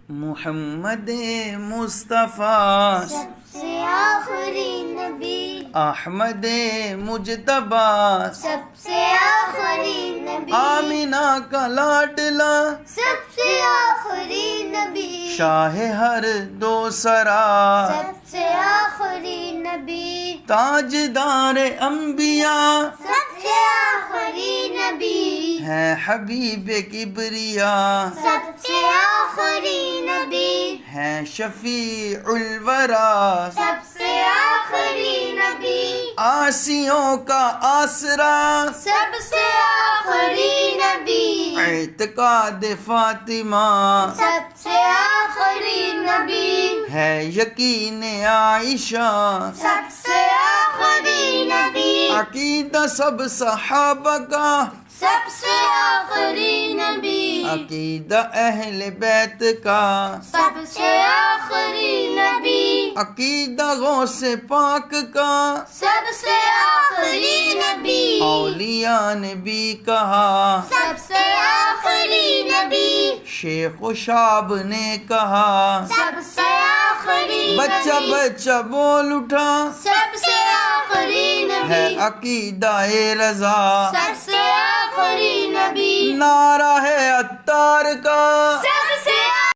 محمد مصطفیٰ سب سے آخری نبی، احمد مجتبیٰ سب سے آخری نبی، آمینہ کا لاڈلا سب سے آخری نبی، شاہ ہر دو سرا سب سے آخری نبی، تاجدار انبیاء سب سے آخری نبی، ہے حبیب کبریا سب سے آخری نبی، ہے شفیع الورا سب سے آخری نبی، آسیوں کا آسرا سب سے آخری نبی، اعتقاد فاطمہ سب سے آخری نبی، ہے یقین عائشہ سب سے آخری نبی، عقیدہ سب صحابہ کا سب سے آخری نبی، عقیدہ اہل بیت کا سب سے آخری نبی، عقیدہ غوث پاک کا سب سے آخری نبی، اولیاء نے بھی کہا سب سے آخری نبی، شیخ و شاب نے کہا سب سے آخری بچہ نبی، بچہ بول اٹھا سب سے آخری ہے نبی، عقیدہ رضا سب سے آخری نبی، نعرہ ہے عطار کا سب